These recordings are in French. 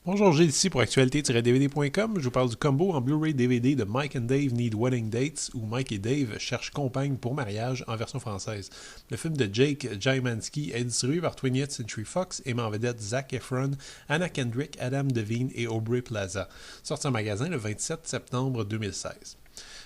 Bonjour, Gilles ici pour actualité-dvd.com. Je vous parle du combo en Blu-ray DVD de Mike and Dave Need Wedding Dates où Mike et Dave cherchent compagne pour mariage en version française. Le film de Jake Jajmansky est distribué par 20th Century Fox et met en vedette Zac Efron, Anna Kendrick, Adam Devine et Aubrey Plaza. Sorti en magasin le 27 septembre 2016.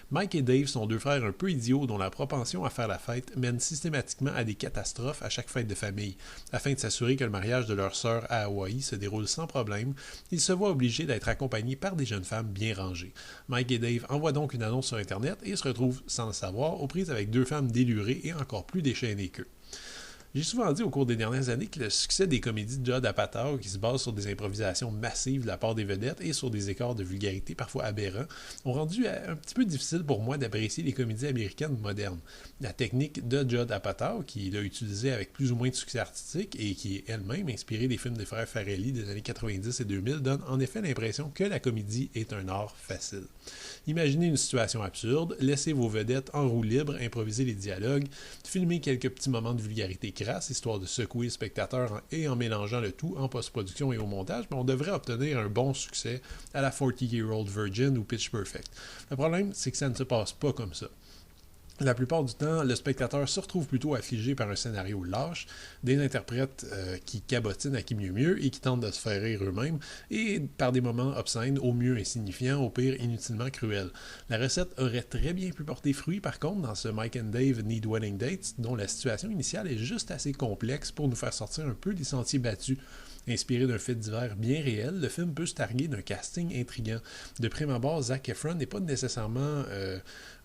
Mike et Dave sont deux frères un peu idiots dont la propension à faire la fête mène systématiquement à des catastrophes à chaque fête de famille. Afin de s'assurer que le mariage de leur sœur à Hawaï se déroule sans problème, ils se voient obligés d'être accompagnés par des jeunes femmes bien rangées. Mike et Dave envoient donc une annonce sur Internet et se retrouvent, sans le savoir, aux prises avec deux femmes délurées et encore plus déchaînées qu'eux. J'ai souvent dit au cours des dernières années que le succès des comédies de Judd Apatow, qui se basent sur des improvisations massives de la part des vedettes et sur des écarts de vulgarité parfois aberrants, ont rendu un petit peu difficile pour moi d'apprécier les comédies américaines modernes. La technique de Judd Apatow, qu'il a utilisée avec plus ou moins de succès artistique et qui est elle-même inspirée des films des frères Farrelly des années 90 et 2000, donne en effet l'impression que la comédie est un art facile. Imaginez une situation absurde, laissez vos vedettes en roue libre improviser les dialogues, filmez quelques petits moments de vulgarité crasse, histoire de secouer le spectateur et en mélangeant le tout en post-production et au montage, mais on devrait obtenir un bon succès à la 40-Year-Old Virgin ou Pitch Perfect. Le problème, c'est que ça ne se passe pas comme ça. La plupart du temps, le spectateur se retrouve plutôt affligé par un scénario lâche, des interprètes qui cabotinent à qui mieux et qui tentent de se faire rire eux-mêmes, et par des moments obscènes, au mieux insignifiants, au pire inutilement cruels. La recette aurait très bien pu porter fruit, par contre, dans ce Mike and Dave Need Wedding Dates, dont la situation initiale est juste assez complexe pour nous faire sortir un peu des sentiers battus. Inspiré d'un fait divers bien réel, le film peut se targuer d'un casting intriguant. De prime abord, Zac Efron n'est pas nécessairement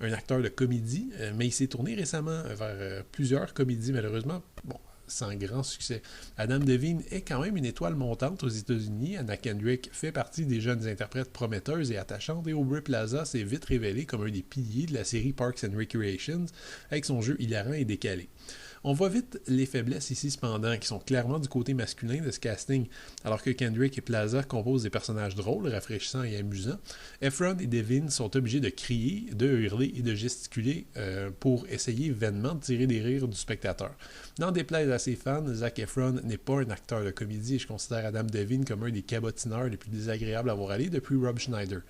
un acteur de comédie, mais il s'est tourné récemment vers plusieurs comédies, malheureusement. Bon, sans grand succès. Adam Devine est quand même une étoile montante aux États-Unis. Anna Kendrick fait partie des jeunes interprètes prometteuses et attachantes, et Aubrey Plaza s'est vite révélé comme un des piliers de la série Parks and Recreations avec son jeu hilarant et décalé. On voit vite les faiblesses ici cependant, qui sont clairement du côté masculin de ce casting. Alors que Kendrick et Plaza composent des personnages drôles, rafraîchissants et amusants, Efron et Devine sont obligés de crier, de hurler et de gesticuler pour essayer vainement de tirer des rires du spectateur. N'en déplaise à ses fans, Zac Efron n'est pas un acteur de comédie et je considère Adam Devine comme un des cabotineurs les plus désagréables à voir aller depuis Rob Schneider.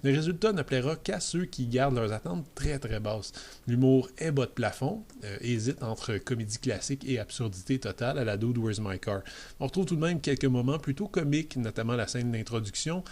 Le résultat ne plaira qu'à ceux qui gardent leurs attentes très très basses. L'humour est bas de plafond, hésite entre comédie classique et absurdité totale à la Dude Where's My Car. On retrouve tout de même quelques moments plutôt comiques, notamment la scène d'introduction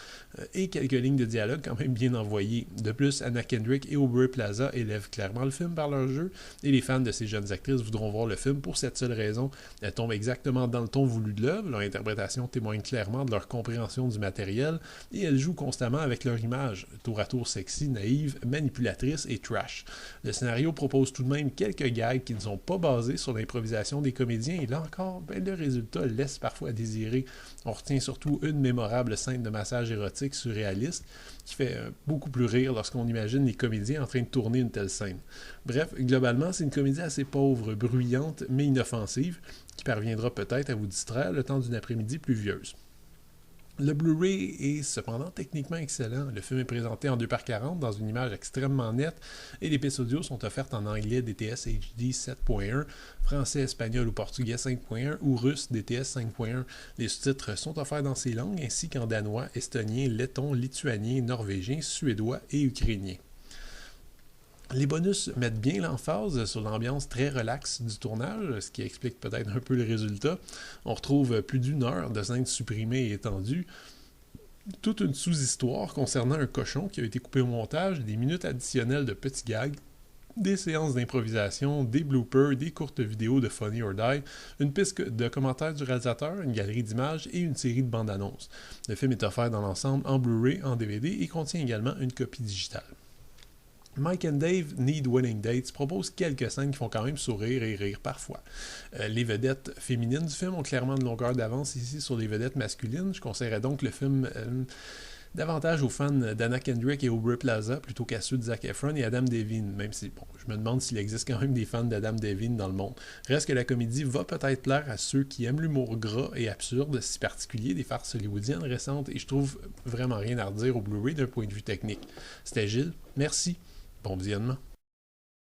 et quelques lignes de dialogue quand même bien envoyées. De plus, Anna Kendrick et Aubrey Plaza élèvent clairement le film par leur jeu et les fans de ces jeunes actrices voudront voir le film pour cette seule raison. Elles tombent exactement dans le ton voulu de l'œuvre, leur interprétation témoigne clairement de leur compréhension du matériel et elles jouent constamment avec leur image, tour à tour sexy, naïve, manipulatrice et trash. Le scénario propose tout de même quelques gags qui ne sont pas basés sur l'improvisation des comédiens et là encore, le résultat laisse parfois à désirer. On retient surtout une mémorable scène de massage érotique surréaliste qui fait beaucoup plus rire lorsqu'on imagine les comédiens en train de tourner une telle scène. Bref, globalement, c'est une comédie assez pauvre, bruyante, mais inoffensive, qui parviendra peut-être à vous distraire le temps d'une après-midi pluvieuse. Le Blu-ray est cependant techniquement excellent. Le film est présenté en 2:40 dans une image extrêmement nette et les pistes audio sont offertes en anglais DTS HD 7.1, français, espagnol ou portugais 5.1 ou russe DTS 5.1. Les sous-titres sont offerts dans ces langues ainsi qu'en danois, estonien, letton, lituanien, norvégien, suédois et ukrainien. Les bonus mettent bien l'emphase sur l'ambiance très relaxe du tournage, ce qui explique peut-être un peu le résultat. On retrouve plus d'une heure de scènes supprimées et étendues, toute une sous-histoire concernant un cochon qui a été coupé au montage, des minutes additionnelles de petits gags, des séances d'improvisation, des bloopers, des courtes vidéos de Funny or Die, une piste de commentaires du réalisateur, une galerie d'images et une série de bandes annonces. Le film est offert dans l'ensemble en Blu-ray, en DVD et contient également une copie digitale. Mike and Dave Need Wedding Dates propose quelques scènes qui font quand même sourire et rire parfois. Les vedettes féminines du film ont clairement une longueur d'avance ici sur les vedettes masculines. Je conseillerais donc le film davantage aux fans d'Anna Kendrick et Aubrey Plaza plutôt qu'à ceux de Zac Efron et Adam Devine, même si je me demande s'il existe quand même des fans d'Adam Devine dans le monde. Reste que la comédie va peut-être plaire à ceux qui aiment l'humour gras et absurde, si particulier des farces hollywoodiennes récentes, et je trouve vraiment rien à redire au Blu-ray d'un point de vue technique. C'était Gilles, merci. Bon visionnement.